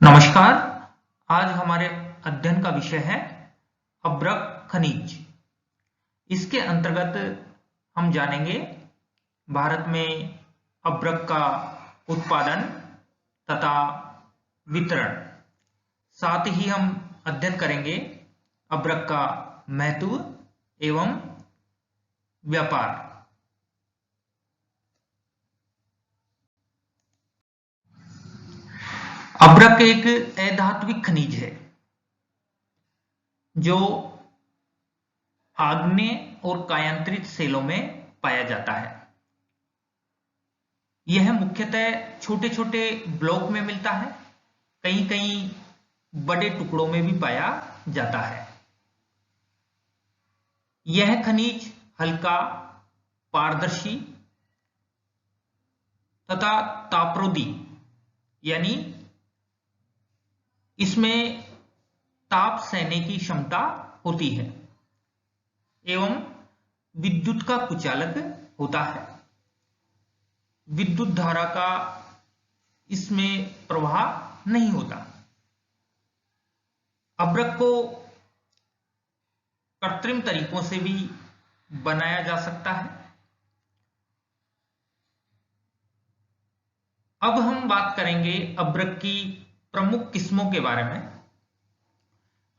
नमस्कार। आज हमारे अध्ययन का विषय है अभ्रक खनिज। इसके अंतर्गत हम जानेंगे भारत में अभ्रक का उत्पादन तथा वितरण। साथ ही हम अध्ययन करेंगे अभ्रक का महत्व एवं व्यापार। अभ्रक एक अधात्विक खनिज है जो आग्नेय और कायांतरित सेलों में पाया जाता है। यह मुख्यतः छोटे छोटे ब्लॉक में मिलता है, कहीं कहीं बड़े टुकड़ों में भी पाया जाता है। यह खनिज हल्का, पारदर्शी तथा तापरोधी यानी इसमें ताप सहने की क्षमता होती है एवं विद्युत का कुचालक होता है। विद्युत धारा का इसमें प्रवाह नहीं होता। अभ्रक को कृत्रिम तरीकों से भी बनाया जा सकता है। अब हम बात करेंगे अभ्रक की प्रमुख किस्मों के बारे में।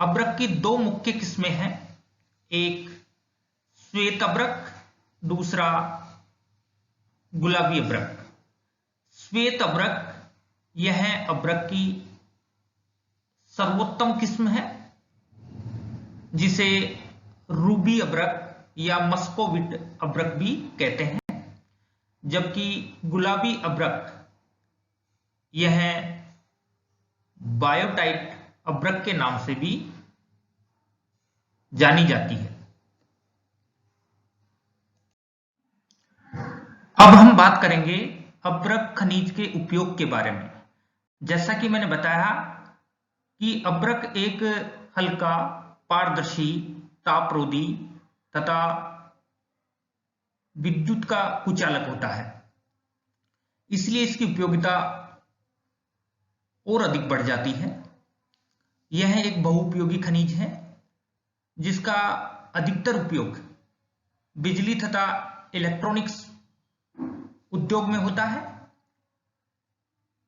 अभ्रक की दो मुख्य किस्में हैं, एक श्वेत अभ्रक, दूसरा गुलाबी अभ्रक। श्वेत अभ्रक यह अभ्रक की सर्वोत्तम किस्म है, जिसे रूबी अभ्रक या मस्कोविट अभ्रक भी कहते हैं। जबकि गुलाबी अभ्रक यह बायोटाइट अभ्रक के नाम से भी जानी जाती है। अब हम बात करेंगे अभ्रक खनिज के उपयोग के बारे में। जैसा कि मैंने बताया कि अभ्रक एक हल्का, पारदर्शी, तापरोधी तथा विद्युत का कुचालक होता है, इसलिए इसकी उपयोगिता और अधिक बढ़ जाती है। यह एक बहुउपयोगी खनिज है जिसका अधिकतर उपयोग बिजली तथा इलेक्ट्रॉनिक्स उद्योग में होता है।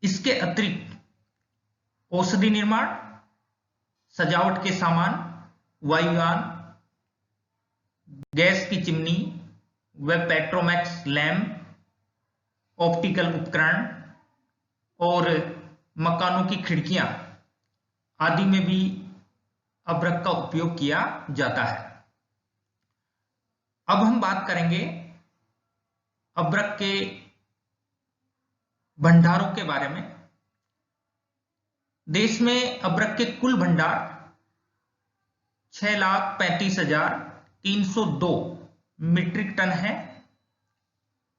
इसके अतिरिक्त औषधि निर्माण, सजावट के सामान, वायुयान, गैस की चिमनी व पेट्रोमैक्स लैंप, ऑप्टिकल उपकरण और मकानों की खिड़कियां आदि में भी अभ्रक का उपयोग किया जाता है। अब हम बात करेंगे अभ्रक के भंडारों के बारे में। देश में अभ्रक के कुल भंडार 6,35,302 मीट्रिक टन है,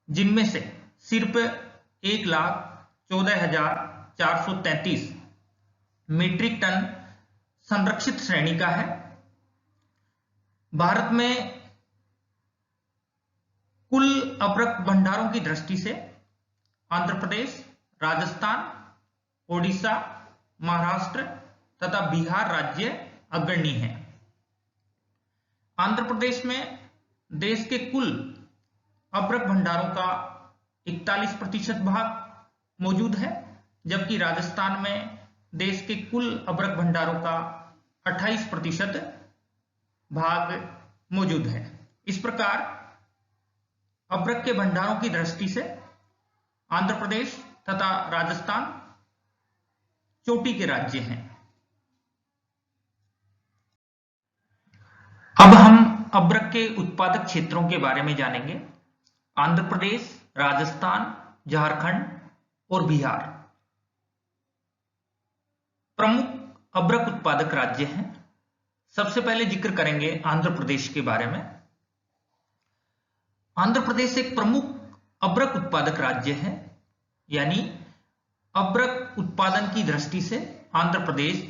जिनमें से सिर्फ 1,14,433 मीट्रिक टन संरक्षित श्रेणी का है। भारत में कुल अभ्रक भंडारों की दृष्टि से आंध्र प्रदेश, राजस्थान, ओडिशा, महाराष्ट्र तथा बिहार राज्य अग्रणी हैं। आंध्र प्रदेश में देश के कुल अभ्रक भंडारों का 41% भाग मौजूद है, जबकि राजस्थान में देश के कुल अभ्रक भंडारों का 28% भाग मौजूद है। इस प्रकार अभ्रक के भंडारों की दृष्टि से आंध्र प्रदेश तथा राजस्थान चोटी के राज्य हैं। अब हम अभ्रक के उत्पादक क्षेत्रों के बारे में जानेंगे। आंध्र प्रदेश, राजस्थान, झारखंड और बिहार प्रमुख अभ्रक उत्पादक राज्य हैं। सबसे पहले जिक्र करेंगे आंध्र प्रदेश के बारे में। आंध्र प्रदेश एक प्रमुख अभ्रक उत्पादक राज्य है, यानी अभ्रक उत्पादन की दृष्टि से आंध्र प्रदेश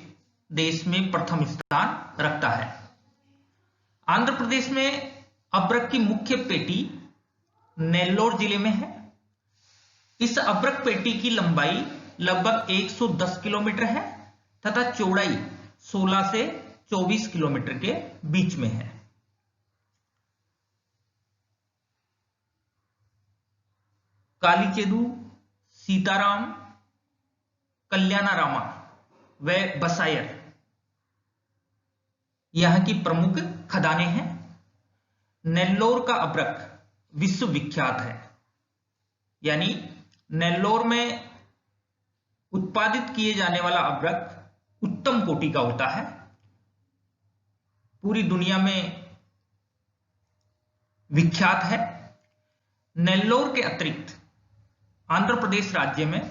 देश में प्रथम स्थान रखता है। आंध्र प्रदेश में अभ्रक की मुख्य पेटी नेल्लोर जिले में है। इस अभ्रक पेटी की लंबाई लगभग 110 किलोमीटर है तथा चौड़ाई 16 से 24 किलोमीटर के बीच में है। कालीचेदू, सीताराम, कल्याणारामा व बसायर यहां की प्रमुख खदानें हैं। नेल्लोर का अभ्रक विश्व विख्यात है, यानी नेल्लोर में उत्पादित किए जाने वाला अभ्रक उत्तम कोटि का होता है। पूरी दुनिया में विख्यात है। नेल्लोर के अतिरिक्त आंध्र प्रदेश राज्य में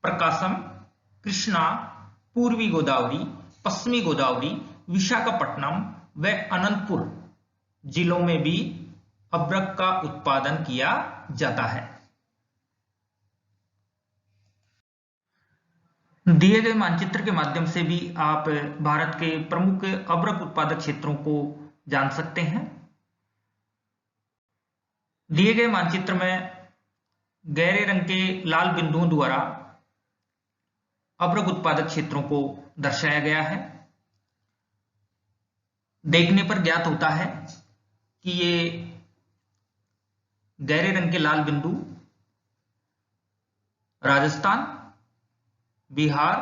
प्रकाशम, कृष्णा, पूर्वी गोदावरी, पश्चिमी गोदावरी, विशाखापट्टनम व अनंतपुर जिलों में भी अभ्रक का उत्पादन किया जाता है। दिए गए मानचित्र के माध्यम से भी आप भारत के प्रमुख अभ्रक उत्पादक क्षेत्रों को जान सकते हैं। दिए गए मानचित्र में गहरे रंग के लाल बिंदुओं द्वारा अभ्रक उत्पादक क्षेत्रों को दर्शाया गया है। देखने पर ज्ञात होता है कि ये गहरे रंग के लाल बिंदु राजस्थान, बिहार,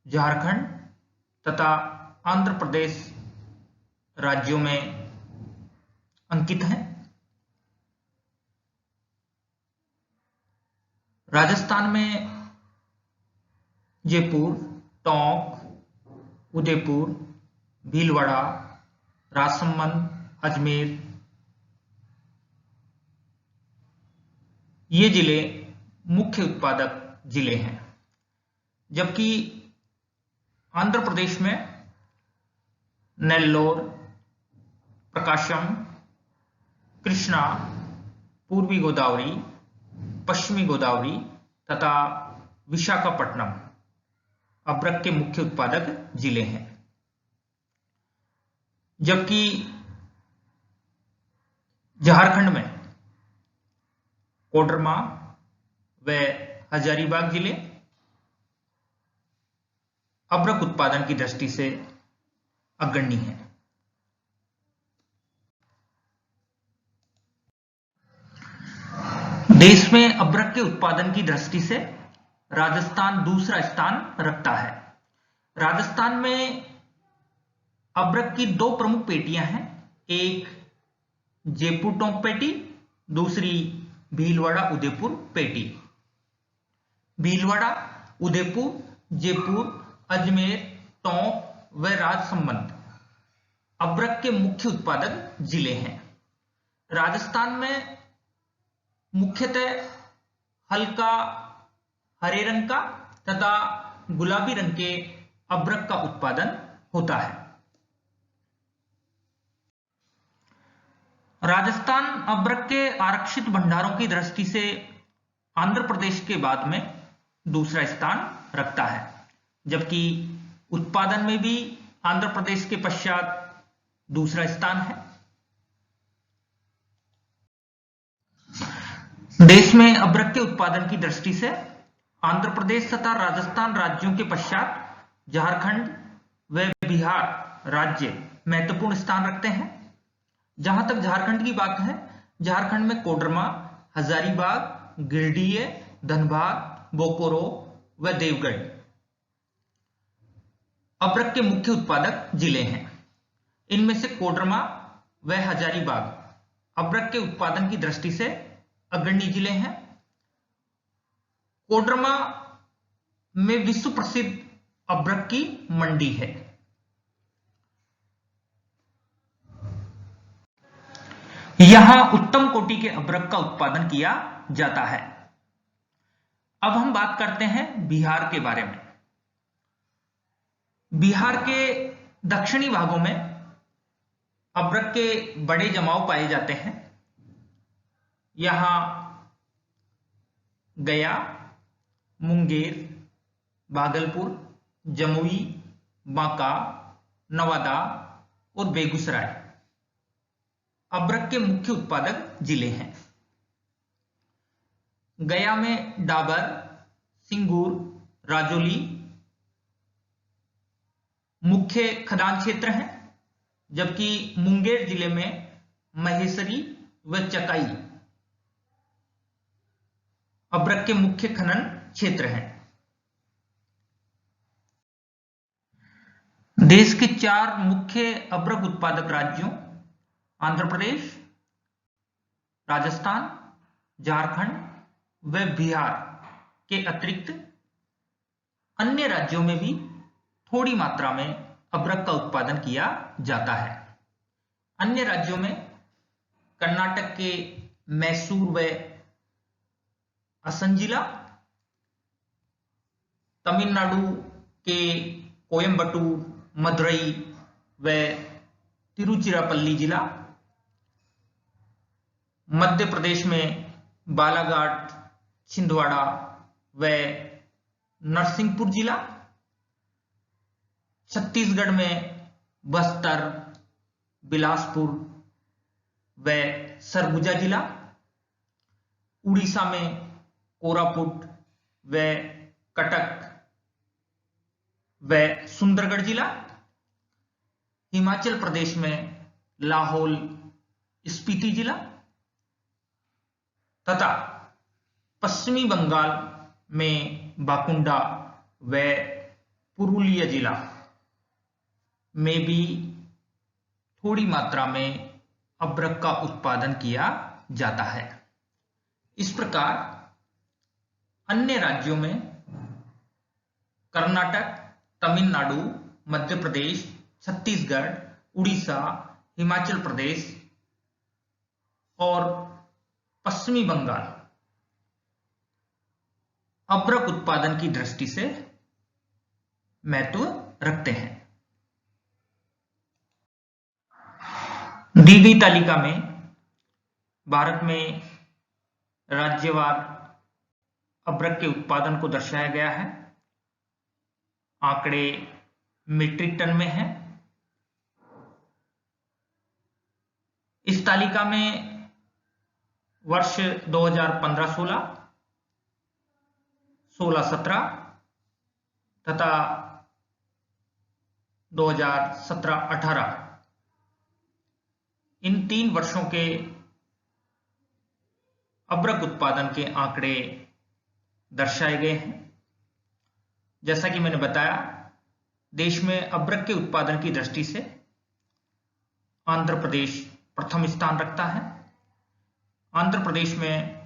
झारखंड तथा आंध्र प्रदेश राज्यों में अंकित हैं। राजस्थान में जयपुर, टोंक, उदयपुर, भीलवाड़ा, राजसमंद, अजमेर ये जिले मुख्य उत्पादक जिले हैं, जबकि आंध्र प्रदेश में नेल्लोर, प्रकाशम, कृष्णा, पूर्वी गोदावरी, पश्चिमी गोदावरी तथा विशाखापट्टनम अभ्रक के मुख्य उत्पादक जिले हैं, जबकि झारखंड में कोडरमा व हजारीबाग जिले अभ्रक उत्पादन की दृष्टि से अग्रणी हैं। देश में अभ्रक के उत्पादन की दृष्टि से राजस्थान दूसरा स्थान रखता है। राजस्थान में अभ्रक की दो प्रमुख पेटियां हैं, एक जयपुर टोंक पेटी, दूसरी भीलवाड़ा उदयपुर पेटी। भीलवाड़ा, उदयपुर, जयपुर, अजमेर, टोंक व राजसमंद अभ्रक के मुख्य उत्पादक जिले हैं। राजस्थान में मुख्यतः हल्का हरे रंग का तथा गुलाबी रंग के अभ्रक का उत्पादन होता है। राजस्थान अभ्रक के आरक्षित भंडारों की दृष्टि से आंध्र प्रदेश के बाद में दूसरा स्थान रखता है, जबकि उत्पादन में भी आंध्र प्रदेश के पश्चात दूसरा स्थान है। देश में अभ्रक के उत्पादन की दृष्टि से आंध्र प्रदेश तथा राजस्थान राज्यों के पश्चात झारखंड व बिहार राज्य महत्वपूर्ण स्थान रखते हैं। जहां तक झारखंड की बात है, झारखंड में कोडरमा, हजारीबाग, गिरिडीह, धनबाद, बोकारो व देवगढ़ अभ्रक के मुख्य उत्पादक जिले हैं। इनमें से कोडरमा व हजारीबाग अभ्रक के उत्पादन की दृष्टि से अग्रणी जिले हैं। कोडरमा में विश्व प्रसिद्ध अभ्रक की मंडी है। यहां उत्तम कोटि के अभ्रक का उत्पादन किया जाता है। अब हम बात करते हैं बिहार के बारे में। बिहार के दक्षिणी भागों में अभ्रक के बड़े जमाव पाए जाते हैं। यहां गया, मुंगेर, भागलपुर, जमुई, बांका, नवादा और बेगूसराय अभ्रक के मुख्य उत्पादक जिले हैं। गया में डाबर, सिंगूर, राजौली मुख्य खदान क्षेत्र हैं, जबकि मुंगेर जिले में महेसरी व चकाई अभ्रक के मुख्य खनन क्षेत्र हैं। देश के 4 मुख्य अभ्रक उत्पादक राज्यों आंध्र प्रदेश, राजस्थान, झारखंड व बिहार के अतिरिक्त अन्य राज्यों में भी थोड़ी मात्रा में अभ्रक का उत्पादन किया जाता है। अन्य राज्यों में कर्नाटक के मैसूर व असम जिला, तमिलनाडु के कोयम्बटूर, मदुरई व तिरुचिरापल्ली जिला, मध्य प्रदेश में बालाघाट, छिंदवाड़ा व नरसिंहपुर जिला, छत्तीसगढ़ में बस्तर, बिलासपुर व सरगुजा जिला, उड़ीसा में कोरापुट व कटक व सुंदरगढ़ जिला, हिमाचल प्रदेश में लाहौल, स्पीति जिला तथा पश्चिमी बंगाल में बाकुंडा व पुरुलिया जिला में भी थोड़ी मात्रा में अभ्रक का उत्पादन किया जाता है। इस प्रकार अन्य राज्यों में कर्नाटक, तमिलनाडु, मध्य प्रदेश, छत्तीसगढ़, उड़ीसा, हिमाचल प्रदेश और पश्चिमी बंगाल अभ्रक उत्पादन की दृष्टि से महत्व रखते हैं। दी गई तालिका में भारत में राज्यवार अभ्रक के उत्पादन को दर्शाया गया है। आंकड़े मीट्रिक टन में हैं। इस तालिका में वर्ष 2015-16, 16-17 तथा 2017-18 इन 3 वर्षों के अभ्रक उत्पादन के आंकड़े दर्शाए गए हैं। जैसा कि मैंने बताया, देश में अभ्रक के उत्पादन की दृष्टि से आंध्र प्रदेश प्रथम स्थान रखता है। आंध्र प्रदेश में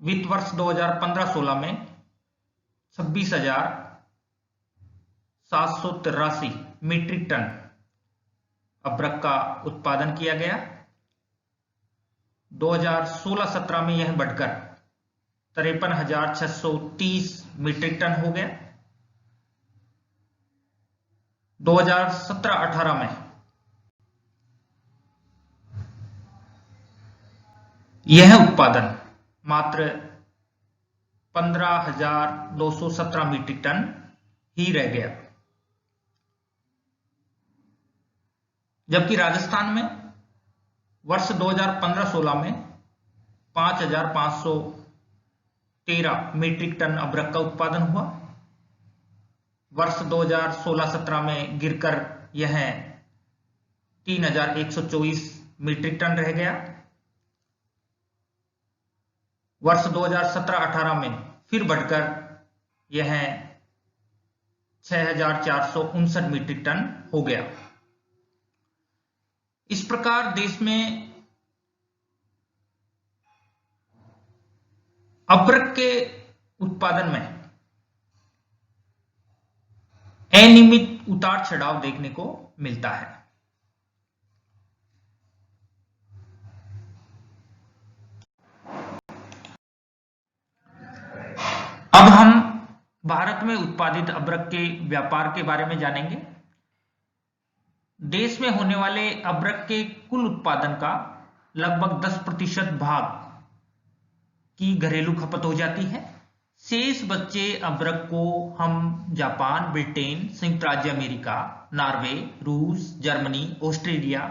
वित्त वर्ष 2015-16 में 26,783 मीट्रिक टन अभ्रक का उत्पादन किया गया। 2016-17 में यह बढ़कर 53,630 मीट्रिक टन हो गया। 2017-18 में यह उत्पादन मात्र 15,217 मीट्रिक टन ही रह गया। जबकि राजस्थान में वर्ष 2015-16 में 5,513 मीट्रिक टन अभ्रक का उत्पादन हुआ। वर्ष 2016-17 में गिरकर यह 3,124 मीट्रिक टन रह गया। वर्ष 2017-18 में फिर बढ़कर यह 6,459 मीट्रिक टन हो गया। इस प्रकार देश में अभ्रक के उत्पादन में अनियमित उतार चढ़ाव देखने को मिलता है। अब हम भारत में उत्पादित अभ्रक के व्यापार के बारे में जानेंगे। देश में होने वाले अभ्रक के कुल उत्पादन का लगभग 10% भाग की घरेलू खपत हो जाती है। शेष बचे अभ्रक को हम जापान, ब्रिटेन, संयुक्त राज्य अमेरिका, नॉर्वे, रूस, जर्मनी, ऑस्ट्रेलिया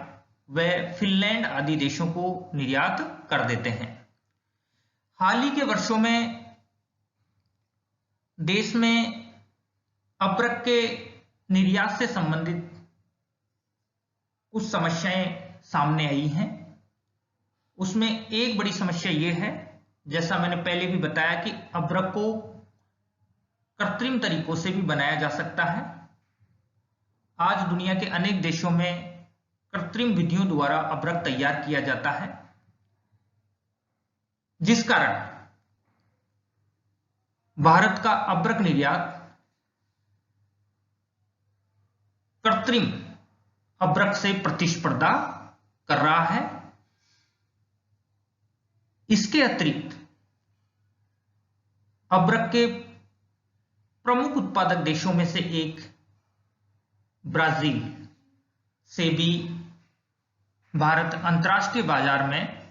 व फिनलैंड आदि देशों को निर्यात कर देते हैं। हाल ही के वर्षों में देश में अब्रक के निर्यात से संबंधित कुछ समस्याएं सामने आई हैं। उसमें एक बड़ी समस्या यह है, जैसा मैंने पहले भी बताया, कि अब्रक को कृत्रिम तरीकों से भी बनाया जा सकता है। आज दुनिया के अनेक देशों में कृत्रिम विधियों द्वारा अब्रक तैयार किया जाता है, जिस कारण भारत का अब्रक निर्यात कृत्रिम अब्रक से प्रतिस्पर्धा कर रहा है। इसके अतिरिक्त अब्रक के प्रमुख उत्पादक देशों में से एक ब्राजील से भी भारत अंतर्राष्ट्रीय बाजार में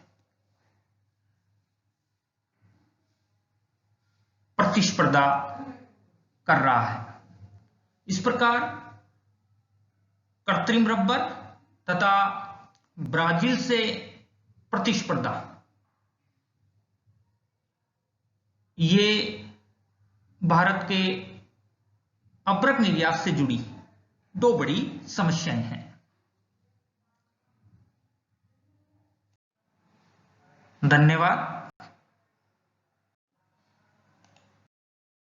प्रतिस्पर्धा कर रहा है। इस प्रकार कृत्रिम रबर तथा ब्राजील से प्रतिस्पर्धा, ये भारत के अब्रक निर्यात से जुड़ी दो बड़ी समस्याएं हैं। धन्यवाद।